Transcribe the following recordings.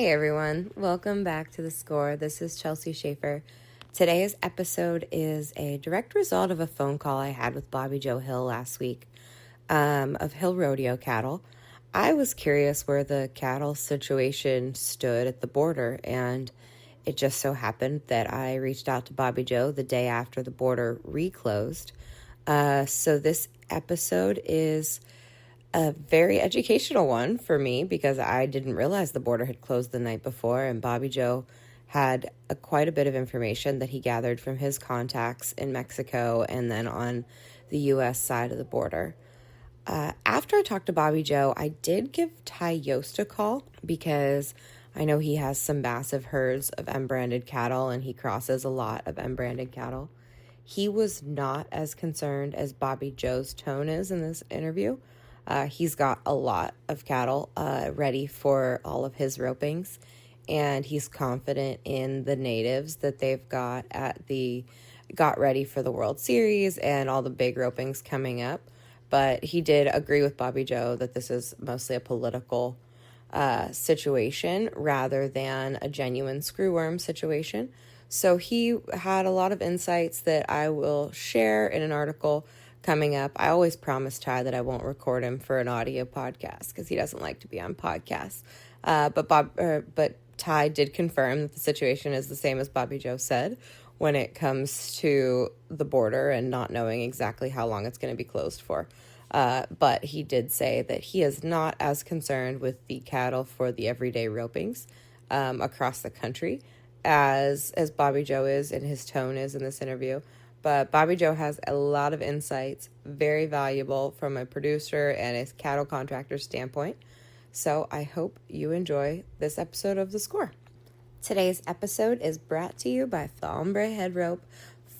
Hey everyone, welcome back to The Score. This is Chelsea Shaffer. Today's episode is a direct result of a phone call I had with Bobby Joe Hill last week of Hill Rodeo cattle. I was curious where the cattle situation stood at the border, and it just so happened that I reached out to Bobby Joe the day after the border reclosed. So this episode is a very educational one for me because I didn't realize the border had closed the night before, and Bobby Joe had quite a bit of information that he gathered from his contacts in Mexico and then on the U.S. side of the border. After I talked to Bobby Joe, I did give Ty Yost a call because I know he has some massive herds of M-branded cattle and he crosses a lot of M-branded cattle. He was not as concerned as Bobby Joe's tone is in this interview. He's got a lot of cattle ready for all of his ropings, and he's confident in the natives that they've got ready for the World Series and all the big ropings coming up. But he did agree with Bobby Joe that this is mostly a political situation rather than a genuine screwworm situation. So he had a lot of insights that I will share in an article coming up. I always promise Ty that I won't record him for an audio podcast because he doesn't like to be on podcasts. But Ty did confirm that the situation is the same as Bobby Joe said when it comes to the border and not knowing exactly how long it's going to be closed for. But he did say that he is not as concerned with the cattle for the everyday ropings across the country as Bobby Joe is and his tone is in this interview. But Bobby Joe has a lot of insights, very valuable from a producer and a cattle contractor standpoint. So I hope you enjoy this episode of The Score. Today's episode is brought to you by the Ombre Head Rope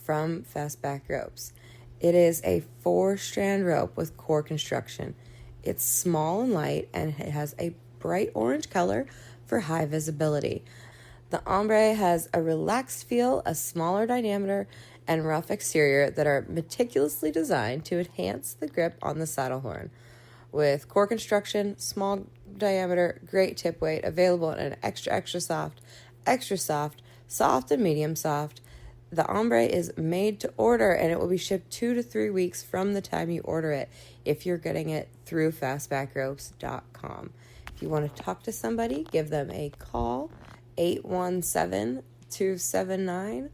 from Fastback Ropes. It is a 4-strand rope with core construction. It's small and light, and it has a bright orange color for high visibility. The Ombre has a relaxed feel, a smaller diameter, and rough exterior that are meticulously designed to enhance the grip on the saddle horn. With core construction, small diameter, great tip weight, available in an extra soft, soft and medium soft. The Ombre is made to order, and it will be shipped 2 to 3 weeks from the time you order it if you're getting it through fastbackropes.com. If you want to talk to somebody, give them a call, 817-279-1851.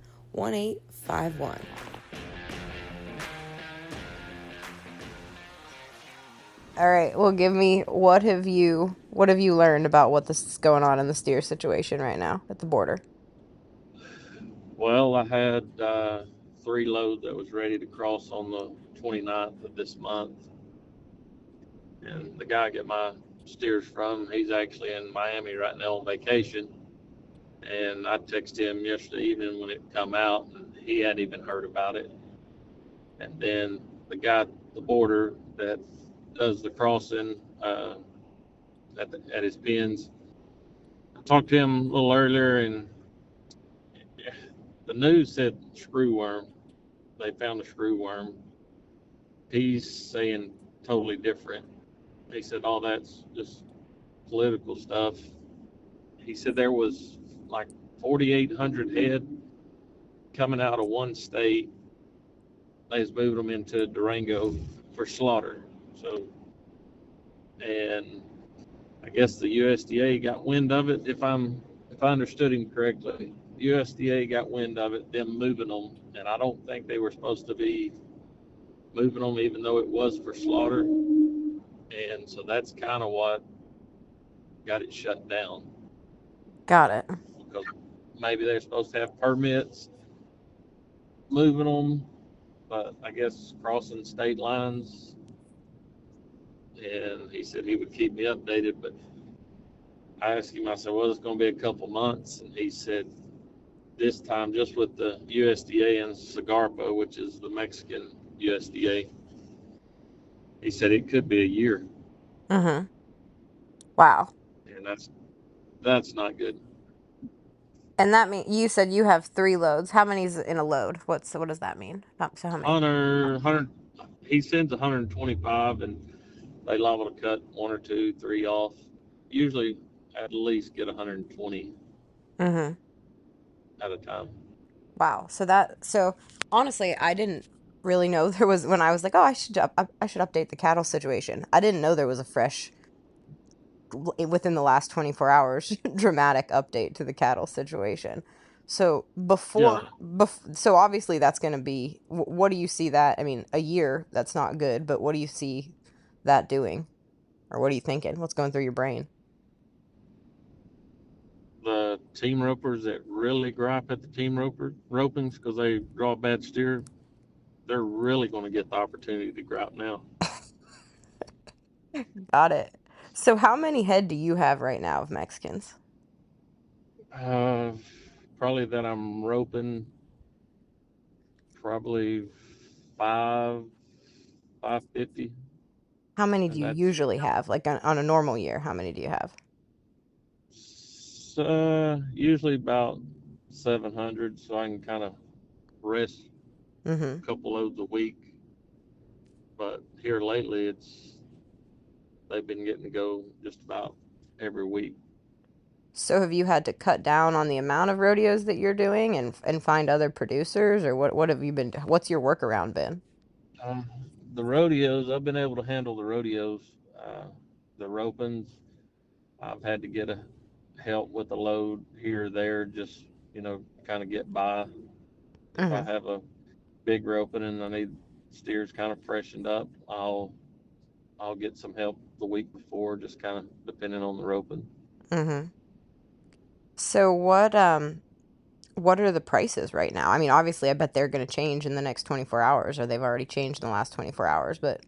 All right, well, give me, what have you learned about what this is going on in the steer situation right now at the border? Well, I had 3 loads that was ready to cross on the 29th of this month. And the guy I get my steers from, he's actually in Miami right now on vacation. And I texted him yesterday evening when it come out, and he hadn't even heard about it. And then the guy at the border that does the crossing at his pens, I talked to him a little earlier, and the news said screwworm. They found a screwworm. He's saying totally different. He said all that's just political stuff. He said there was like 4,800 head coming out of one state. They was moving them into Durango for slaughter. So, and I guess the USDA got wind of it. If I understood him correctly, the USDA got wind of it, them moving them, and I don't think they were supposed to be moving them, even though it was for slaughter. And so that's kind of what got it shut down. Got it. Because maybe they're supposed to have permits moving them, but I guess crossing state lines. And he said he would keep me updated, but I asked him, I said, well, it's going to be a couple months. And he said, this time, just with the USDA and Sagarpa, which is the Mexican USDA, he said it could be a year. Mm-hmm. Wow. And that's not good. And that mean you said you have 3 loads. How many's in a load? What does that mean? So how many? 100, he sends 125, and they liable to cut 1 or 2, 3 off. Usually at least get 120 Mm-hmm. at a time. Wow. So honestly, I didn't really know there was when I was like, oh, I should update the cattle situation. I didn't know there was a fresh within the last 24 hours dramatic update to the cattle situation. So Yeah, so obviously that's going to be what do you see that? I mean, a year that's not good, but what do you see that doing? Or what are you thinking? What's going through your brain? the team ropers that really gripe at the team ropings because they draw a bad steer, they're really going to get the opportunity to gripe now. Got it. So how many head do you have right now of Mexicans? Uh, Probably that I'm roping probably five 550, How many do and you that's usually have? Like on a normal year, how many do you have? usually about 700, so I can kind of rest Mm-hmm. a couple loads a week. But here lately, it's they've been getting to go just about every week. So have you had to cut down on the amount of rodeos that you're doing and find other producers or what have you been what's your workaround been? Uh, the rodeos, I've been able to handle the rodeos. The ropings, I've had to get a help with a load here or there, just kind of get by. If I Mm-hmm. have a big roping and I need steers kind of freshened up, I'll get some help the week before, just kind of depending on the roping. Mm-hmm. So what are the prices right now? I mean, obviously I bet they're going to change in the next 24 hours or they've already changed in the last 24 hours, but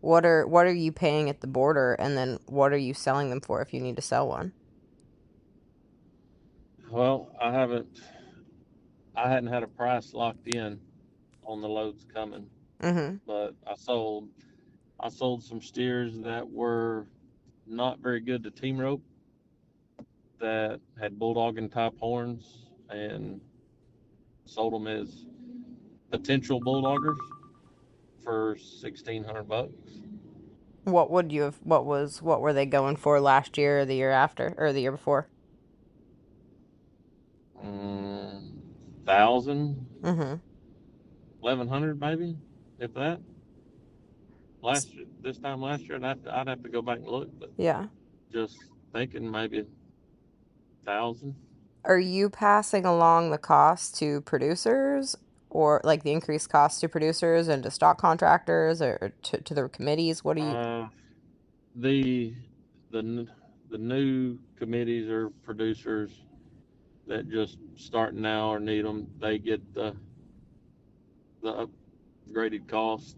what are you paying at the border and then what are you selling them for if you need to sell one? Well, I hadn't had a price locked in on the loads coming, Mm-hmm. but I sold some steers that were not very good to team rope, that had bulldogging type horns, and sold them as potential bulldoggers for $1,600. What were they going for last year or the year after or the year before? Mm, 1,000, Mm-hmm. 1,100 maybe, if that. This time last year, I'd have to go back and look, but Yeah. just thinking maybe 1,000. Are you passing along the cost to producers or like the increased cost to producers and to stock contractors or to the committees? What do you? Uh, the the the new committees or producers that just start now or need them, they get the upgraded cost.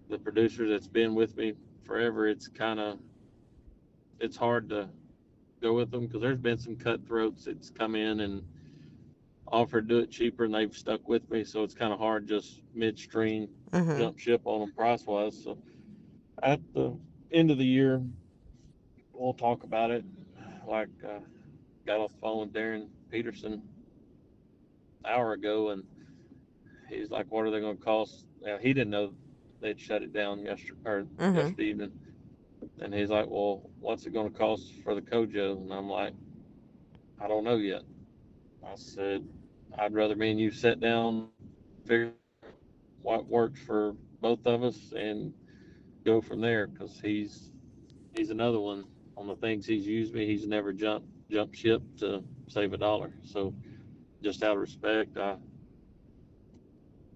The producer that's been with me forever, it's hard to go with them because there's been some cutthroats that's come in and offered to do it cheaper, and they've stuck with me. So it's kind of hard just midstream Mm-hmm. jump ship on them price wise. So at the end of the year, we'll talk about it. Like got off the phone with Darren Peterson an hour ago, and he's like, "What are they going to cost?" Now, he didn't know they'd shut it down Mm-hmm. yesterday evening, and he's like, "Well, what's it going to cost for the Kojo?" And I'm like, "I don't know yet." I said, "I'd rather me and you sit down, figure what works for both of us, and go from there." Because he's another one on the things he's used me. He's never jumped ship to save a dollar. So just out of respect, I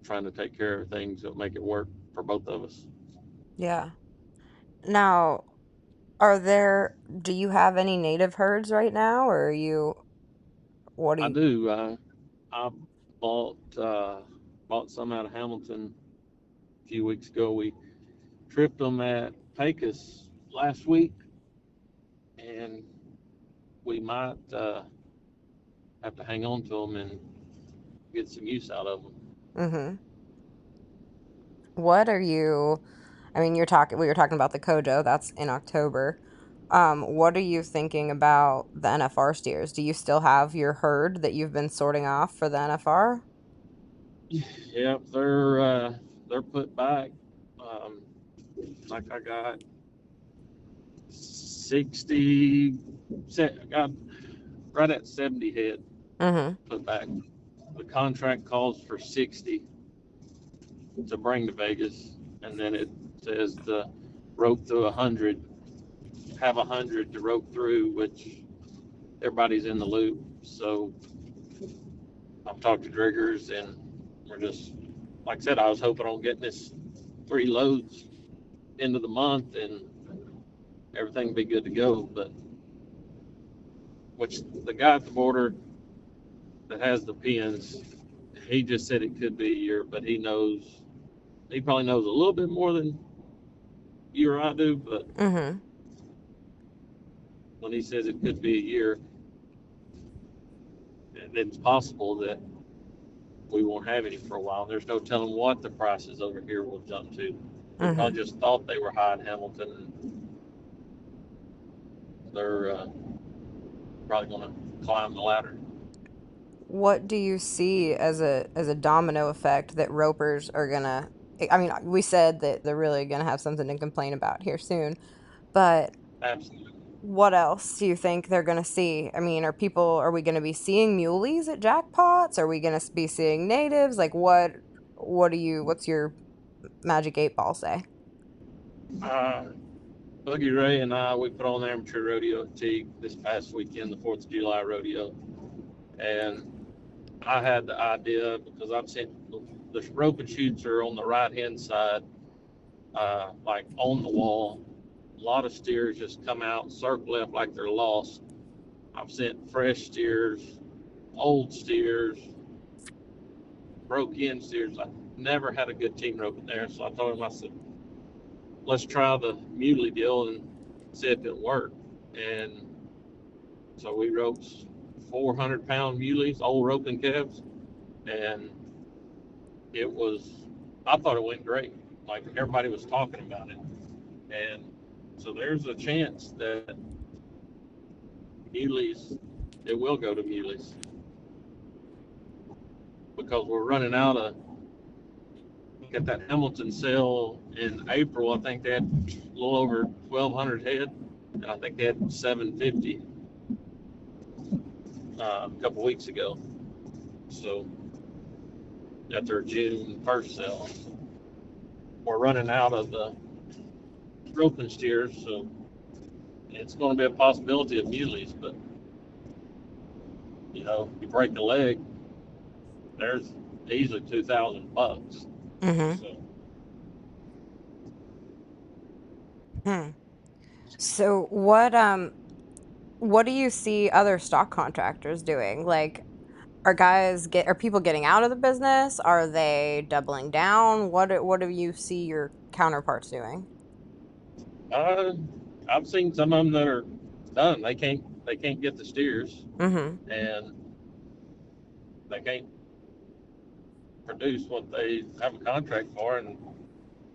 trying to take care of things that make it work for both of us. Yeah. Now, are there, do you have any native herds right now, or are you, what do I you, do. I bought some out of Hamilton a few weeks ago. We tripped them at Pecos last week, and we might have to hang on to them and get some use out of them. mm-hmm. What are you, I mean, we were talking about the Kojo, that's in October. What are you thinking about the NFR steers? Do you still have your herd that you've been sorting off for the NFR? Yeah, they're put back. Like I got 60. got right at 70 head Mm-hmm. put back. The contract calls for 60 to bring to Vegas, and then it says to rope through 100, have 100 to rope through, which everybody's in the loop. So I've talked to Driggers, and we're just, like I said, I was hoping on getting this 3 loads into the month and everything would be good to go. But which the guy at the border that has the pins, he just said it could be a year, but he probably knows a little bit more than you or I do. But Mm-hmm. when he says it could be a year, it's possible that we won't have any for a while. There's no telling what the prices over here will jump to. They Mm-hmm. probably just thought they were high in Hamilton, and they're probably going to climb the ladder. What do you see as a domino effect that ropers are gonna? I mean, we said that they're really gonna have something to complain about here soon, but Absolutely. what else do you think they're gonna see? I mean, are we gonna be seeing muleys at jackpots? Are we gonna be seeing natives? Like what's your magic 8 ball say? Uh, Boogie Ray and I, we put on the amateur rodeo at Teague this past weekend, the 4th of July rodeo. And I had the idea because I've seen the rope and shoots are on the right hand side, like on the wall. A lot of steers just come out, circle left like they're lost. I've sent fresh steers, old steers, broke in steers. I never had a good team rope in there. So I told him, I said, let's try the muley deal and see if it worked. And so we roped 400-pound muleys, old roping calves, and it was, I thought it went great. Like everybody was talking about it. And so there's a chance that muleys, it will go to muleys because we're running out of, at that Hamilton sale in April, I think they had a little over 1,200 head, and I think they had 750 a couple weeks ago. So at their June 1st sale, we're running out of the roping steers, so it's going to be a possibility of muleys. But you break a leg, there's easily $2,000. Mm-hmm. So Hmm. So what do you see other stock contractors doing? Like are people getting out of the business? Are they doubling down? What do you see your counterparts doing? uh, I've seen some of them that are done. They can't get the steers, Mm-hmm. and they can't produce what they have a contract for, and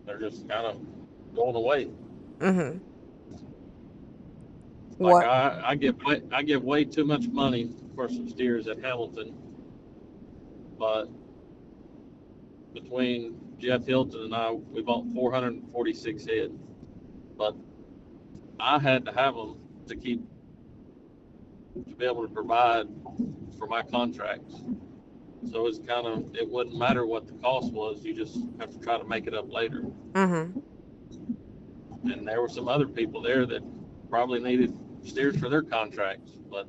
they're just kind of going away. Mm-hmm. Like What? I give way too much money for some steers at Hamilton, but between Jeff Hilton and I, we bought 446 head. But I had to have them to be able to provide for my contracts. So it's it wouldn't matter what the cost was. You just have to try to make it up later. Mm-hmm. And there were some other people there that probably needed steers for their contracts, but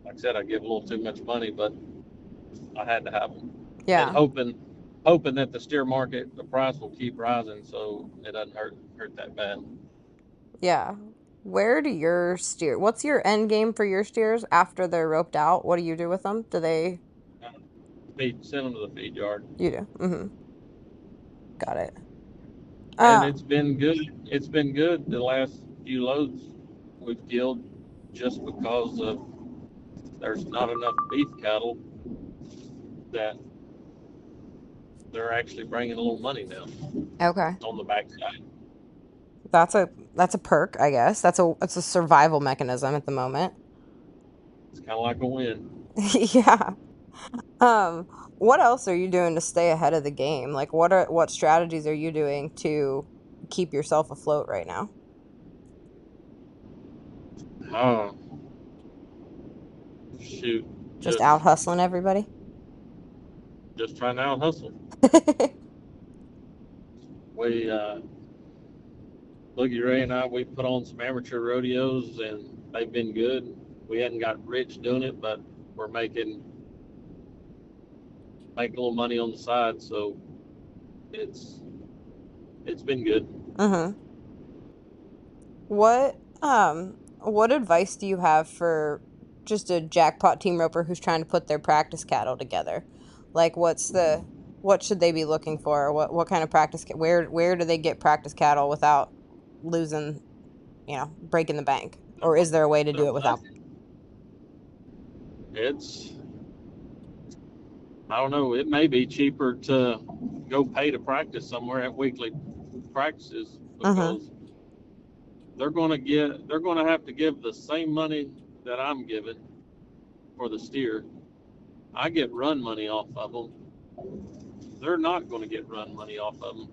like I said, I give a little too much money, but I had to have them, and Yeah. hoping that the steer market, the price will keep rising, so it doesn't hurt that bad. Yeah. What's your end game for your steers after they're roped out? What do you do with them? Do they Send them to the feed yard, You do. Mm-hmm. Got it. and Uh it's been good. It's been good the last few loads we've killed, just because of there's not enough beef cattle that they're actually bringing a little money now okay. on the backside. That's a perk, I guess. That's a survival mechanism at the moment. It's kind of like a win. Yeah. Um, what else are you doing to stay ahead of the game? Like what strategies are you doing to keep yourself afloat right now? Oh, shoot. Just out hustling everybody? Just trying to out hustle. We, Boogie Ray and I, we put on some amateur rodeos and they've been good. We hadn't got rich doing it, but we're making a little money on the side, so it's it's been good. Mm-hmm. What advice do you have for just a jackpot team roper who's trying to put their practice cattle together? Like what should they be looking for? What kind of where do they get practice cattle without losing, breaking the bank? Or is there a way to do it without? It's I don't know. It may be cheaper to go pay to practice somewhere at weekly practices Mm-hmm. because they're going to have to give the same money that I'm giving for the steer. I get run money off of them. They're not going to get run money off of them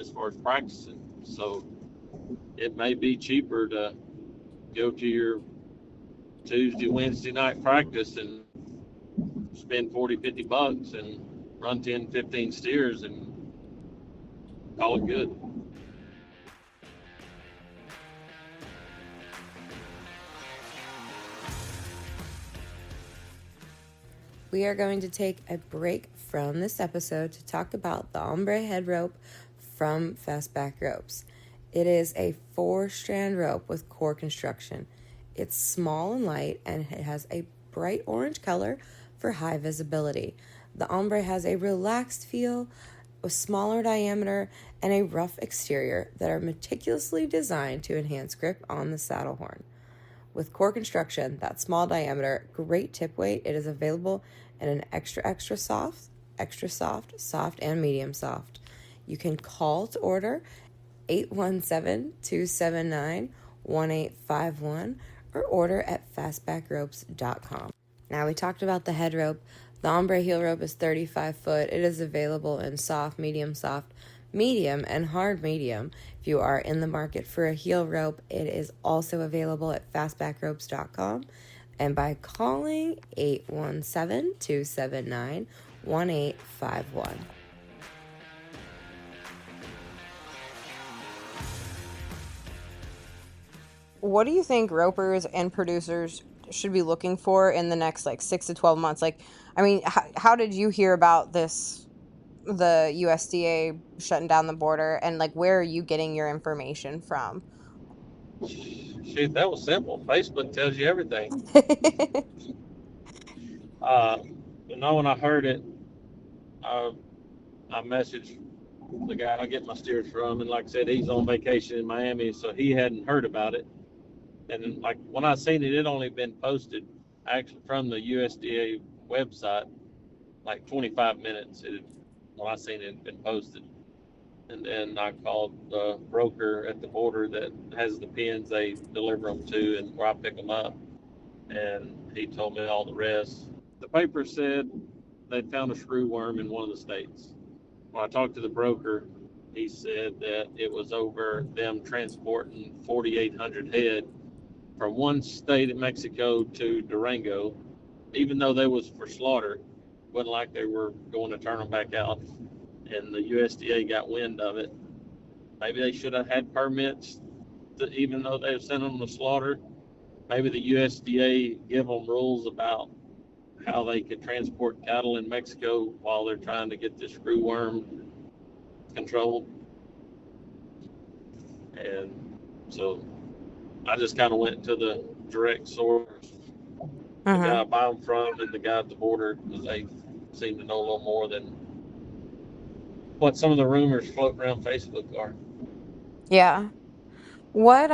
as far as practicing. So it may be cheaper to go to your Tuesday, Wednesday night practice and spend 40, $50 and run 10, 15 steers and call it good. We are going to take a break from this episode to talk about the ombre head rope from Fastback Ropes. It is a 4-strand rope with core construction. It's small and light, and it has a bright orange color for high visibility. The ombre has a relaxed feel, a smaller diameter, and a rough exterior that are meticulously designed to enhance grip on the saddle horn. With core construction, that small diameter, great tip weight, it is available in an extra soft, soft, and medium soft. You can call to order 817-279-1851 or order at fastbackropes.com. Now, we talked about the head rope. The ombre heel rope is 35 foot. It is available in soft, medium, and hard medium. If you are in the market for a heel rope, it is also available at fastbackropes.com and by calling 817-279-1851. What do you think ropers and producers should be looking for in the next 6 to 12 months? I mean, how did you hear about this, the USDA shutting down the border, and where are you getting your information from? Shoot, that was simple. Facebook tells you everything. When I heard it, uh, I messaged the guy I get my steers from, and like I said, he's on vacation in Miami, so he hadn't heard about it. And like when I seen it, it only been posted actually from the USDA website, like 25 minutes. When I seen it, had been posted. And then I called the broker at the border that has the pins they deliver them to and where I pick them up. And he told me all the rest. The paper said they found a screw worm in one of the states. When I talked to the broker, he said that it was over them transporting 4,800 head from one state in Mexico to Durango, even though they was for slaughter. It wasn't like they were going to turn them back out. And the USDA got wind of it. Maybe they should have had permits, even though they sent them to slaughter. Maybe the USDA give them rules about how they could transport cattle in Mexico while they're trying to get this screw worm controlled. And so I just kind of went to the direct source, the guy I buy them from and the guy at the border, because they seem to know a little more than what some of the rumors floating around Facebook are. Yeah. What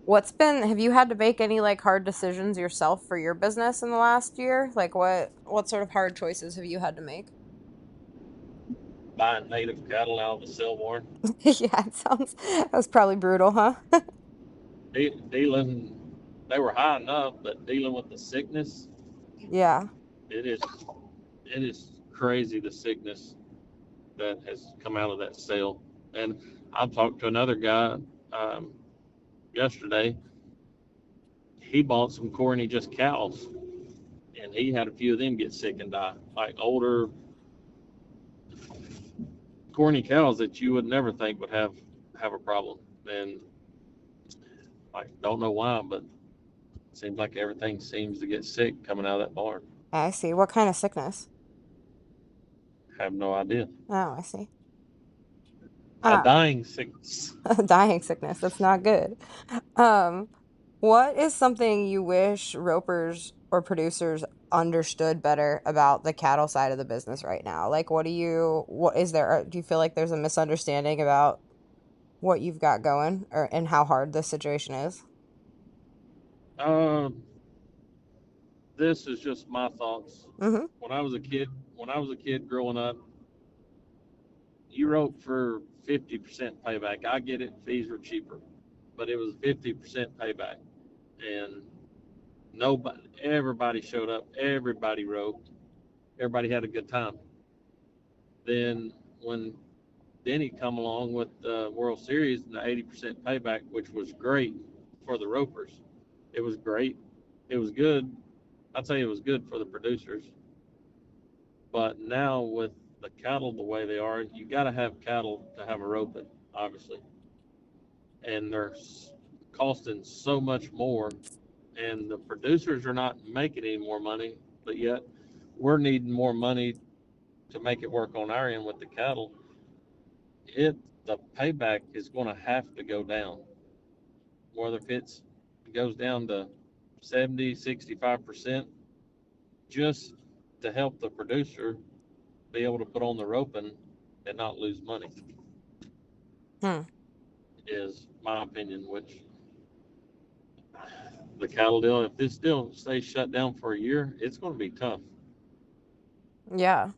what's been have you had to make any hard decisions yourself for your business in the last year? What sort of hard choices have you had to make? Buying native cattle out of the Selborne, Yeah, that was probably brutal, huh? dealing, they were high enough, but dealing with the sickness, Yeah. it is it is crazy the sickness that has come out of that sale. And I've talked to another guy yesterday. He bought some corny just cows, and he had a few of them get sick and die. Like older corny cows that you would never think would have a problem. And I don't know why, but it seems like everything seems to get sick coming out of that barn. I see. What kind of sickness? Have no idea. Oh, I see. A Ah, dying sickness. dying sickness. That's not good. Um, what is something you wish ropers or producers understood better about the cattle side of the business right now? Like, what is there, do you feel like there's a misunderstanding about what you've got going or and how hard this situation is? Um, this is just my thoughts. Mm-hmm. When I was a kid, growing up, you wrote for 50% payback. I get it, fees were cheaper, but it was 50% payback, and everybody showed up, everybody wrote, everybody had a good time. Then when Denny come along with the World Series and the 80% payback, which was great for the ropers, it was great. It was good. I'd say it was good for the producers. But now with the cattle the way they are, you got to have cattle to have a roping, obviously, and they're costing so much more, and the producers are not making any more money, but yet we're needing more money to make it work on our end with the cattle. It The payback is going to have to go down, whether if it goes down to 70, 65%, just to help the producer be able to put on the roping and not lose money, Hmm. is my opinion. Which the cattle deal, if this deal stays shut down for a year, it's going to be tough. Yeah.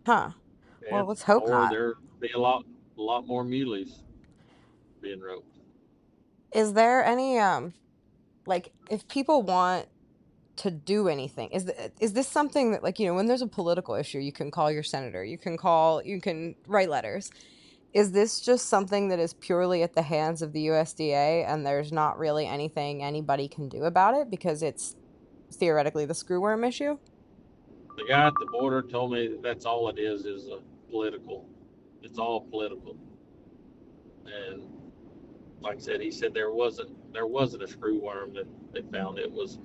Huh. Well, And let's hope or not. there be a lot more muleys being roped. Is there any like if people want to do anything, is this something that, like, when there's a political issue, you can call your senator, you can write letters. Is this just something that is purely at the hands of the USDA and there's not really anything anybody can do about it because it's theoretically the screwworm issue? The guy at the border told me that's all it is political. It's all political. And like I said, he said there wasn't a screw worm that they found. It was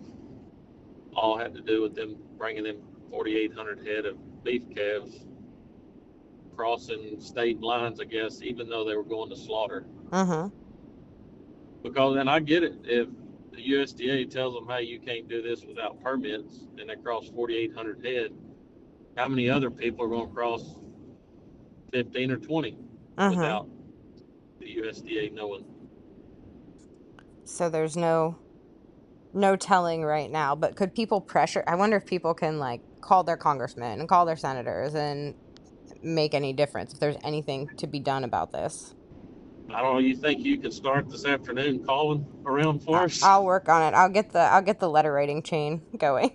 all had to do with them bringing in 4,800 head of beef calves crossing state lines, I guess, even though they were going to slaughter. Mm-hmm. Because, and I get it, if the USDA tells them, hey, you can't do this without permits, and they cross 4,800 head, how many other people are going to cross 15 or 20 Mm-hmm. without the USDA knowing? So there's no telling right now, but could people pressure? I wonder if people can like call their congressmen and call their senators and make any difference if there's anything to be done about this. I don't know. You think you could start this afternoon calling around for us? I'll work on it. I'll get the letter writing chain going.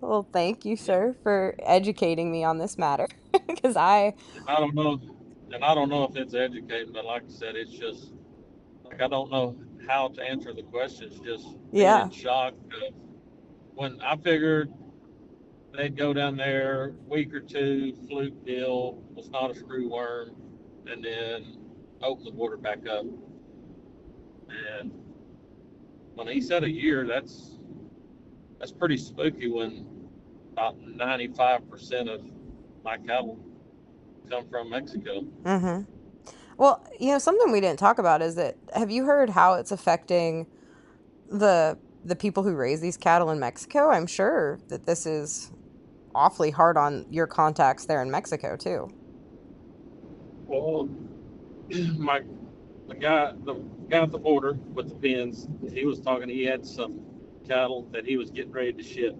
Well, thank you, Yeah. sir, for educating me on this matter. Because I, And I don't know. And I don't know if it's educating, but like I said, it's just like I don't know how to answer the questions. Just being in yeah, shock. When I figured they'd go down there, week or two, fluke deal, was not a screw worm, and then open the border back up. And when he said a year, that's pretty spooky when about 95% of my cattle come from Mexico. mm-hmm. Well, something we didn't talk about is that have you heard how it's affecting the people who raise these cattle in Mexico? I'm sure that this is awfully hard on your contacts there in Mexico too. Well, my the guy at the border with the pens, he was talking. He had some cattle that he was getting ready to ship.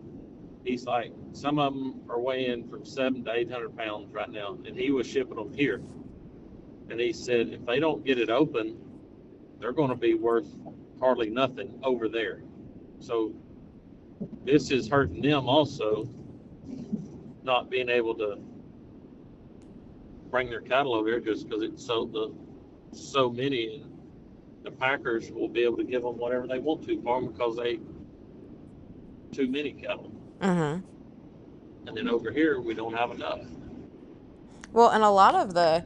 He's like, some of them are weighing from 700 to 800 pounds right now, and he was shipping them here. And he said if they don't get it open, they're going to be worth hardly nothing over there. So this is hurting them also, not being able to bring their cattle over here just because it's so so many, and the packers will be able to give them whatever they want to for them because they too many cattle. Mm-hmm. And then over here, we don't have enough. Well, and a lot of the,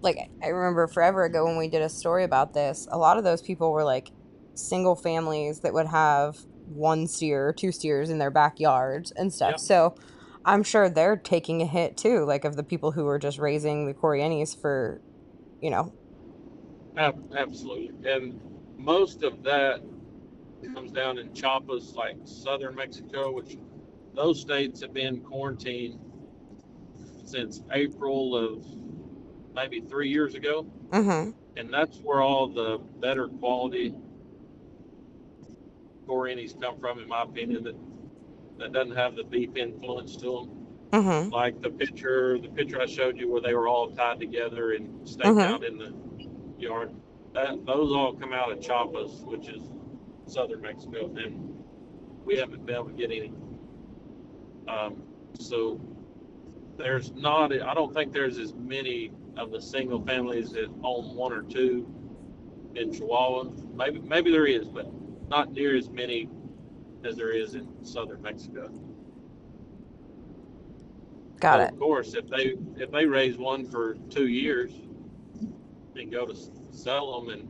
like, I remember forever ago when we did a story about this, a lot of those people were like single families that would have one steer or two steers in their backyards and stuff. Yep, So I'm sure they're taking a hit too, like of the people who were just raising the Corrientes for, you know. absolutely. And most of that comes down in Chiapas, like southern Mexico, which those states have been quarantined since April of maybe 3 years ago. Mm-hmm. And that's where all the better quality Corrientes come from, in my opinion, that doesn't have the beef influence to them. Mm-hmm. Like the picture I showed you where they were all tied together and staked Mm-hmm. out in the yard. Those all come out of Chiapas, which is southern Mexico, and we haven't been able to get any. So there's not. I don't think there's as many of the single families that own one or two in Chihuahua. Maybe there is, but not near as many as there is in southern Mexico. Got But it. of course, if they raise one for 2 years and go to sell them, and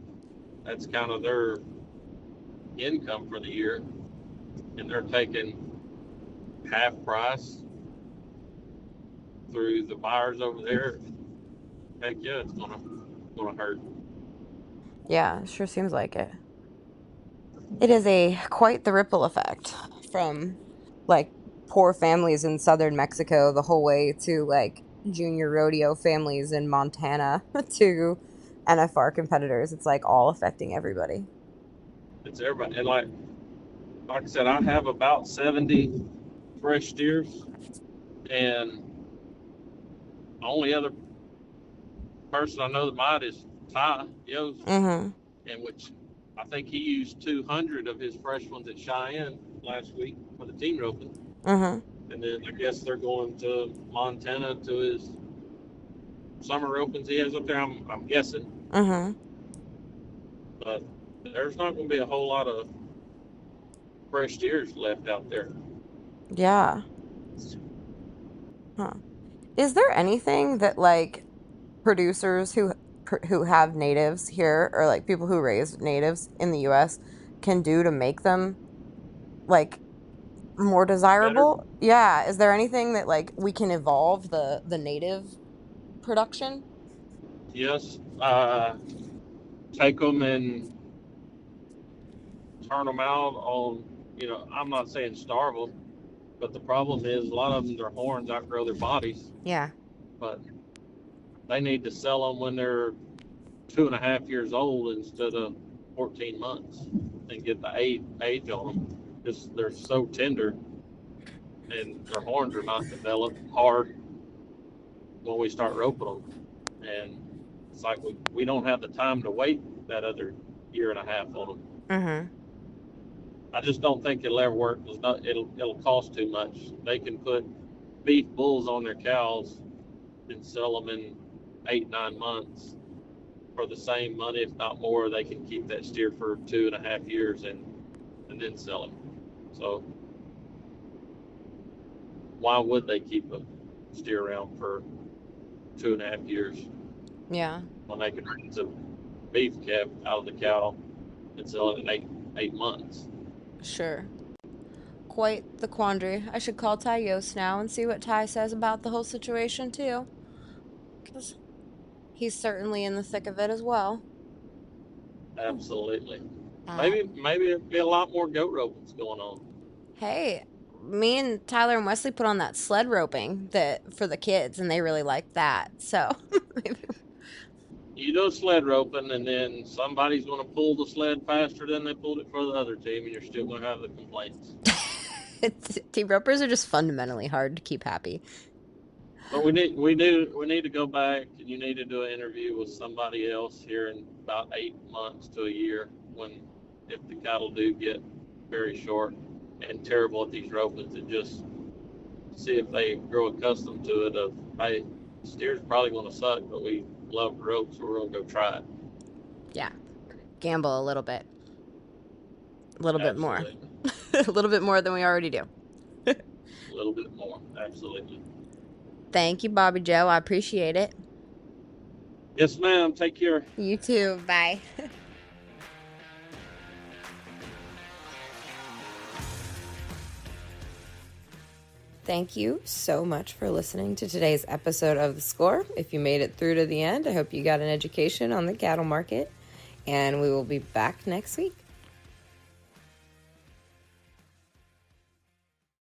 that's kind of their income for the year, and they're taking half price through the buyers over there, heck yeah, it's gonna hurt. Yeah, it sure seems like it. It is a quite the ripple effect from like poor families in southern Mexico the whole way to like junior rodeo families in Montana to NFR competitors. It's like all affecting everybody. It's everybody, and like I said, I have about 70 fresh steers, and the only other person I know that might is Ty Yost, Mm-hmm. and which I think he used 200 of his fresh ones at Cheyenne last week for the team roping. Mm-hmm. And then I guess they're going to Montana to his summer opens he has up there. I'm guessing, Mm-hmm. but there's not going to be a whole lot of fresh steers left out there. Yeah. Huh. Is there anything that like producers who have natives here or like people who raise natives in the US can do to make them like more Better, desirable? Yeah. Is there anything that like we can evolve the native production? yes. Take them and turn them out on. I'm not saying starve them, but the problem is a lot of them, their horns outgrow their bodies. Yeah. But they need to sell them when they're 2.5 years old instead of 14 months and get the age on them. Just they're so tender and their horns are not developed hard when we start roping them. And it's like we don't have the time to wait that other year and a half on them. Mm-hmm. I just don't think it'll ever work. It'll cost too much. They can put beef bulls on their cows and sell them in 8 9 months for the same money, if not more. They can keep that steer for 2.5 years and then sell him. So why would they keep a steer around for 2.5 years Yeah. when they can raise a beef calf out of the cow and sell it in eight months? Sure. Quite the quandary. I should call Ty Yost now and see what Ty says about the whole situation too, because he's certainly in the thick of it as well. Absolutely. Uh, Maybe it'd be a lot more goat ropings going on. hey, me and Tyler and Wesley put on that sled roping that for the kids, and they really liked that. So You do sled roping, and then somebody's going to pull the sled faster than they pulled it for the other team, and you're still going to have the complaints. team ropers are just fundamentally hard to keep happy. But we need to go back, and you need to do an interview with somebody else here in about 8 months to a year, when if the cattle do get very short and terrible at these ropings, and just see if they grow accustomed to it. Of, hey, steer's probably going to suck, but we love the rope, so we're going to go try it. Yeah. Gamble a little bit. A little bit more. Absolutely. A little bit more than we already do. A little bit more. Absolutely. Thank you, Bobby Joe. I appreciate it. Yes, ma'am. Take care. You too. Bye. Thank you so much for listening to today's episode of The Score. If you made it through to the end, I hope you got an education on the cattle market, and we will be back next week.